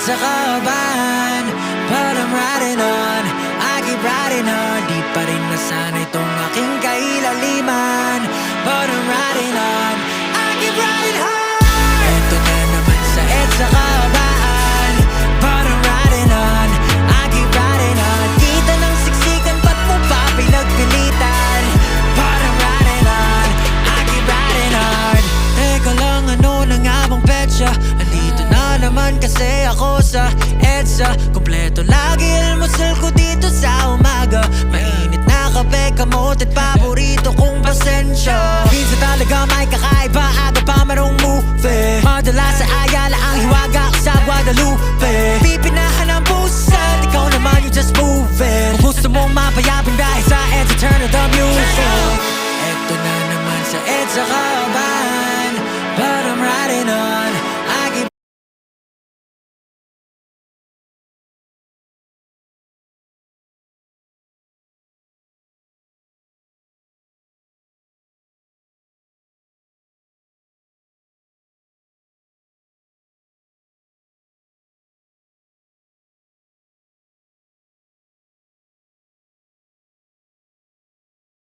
EDSA kaban, but I'm riding on, I keep riding on. Di pa rin nasanay itong aking kailaliman, but I'm riding on, I keep riding hard. Eto na naman sa EDSA kaban, but I'm riding on, I keep riding on. Kita ng siksikan, ba't mo pa pinagpilitan? But I'm riding on, I keep riding on. Teka lang, ano na nga bang petsa? Andito na naman kasi ako sa EDSA. Kompleto lagi almusal ko dito sa umaga. Mainit na kape, kamot at paborito kong pasensya. Minsan talaga may kakaiba, aga pa marong movie. Madalas sa Ayala ang hiwaga ko sa Guadalupe. Pipinahan ang puset, ikaw naman you just moving. Kung gusto mong mapayapin dahil sa EDSA, turn up the music. Eto na naman sa EDSA kaban,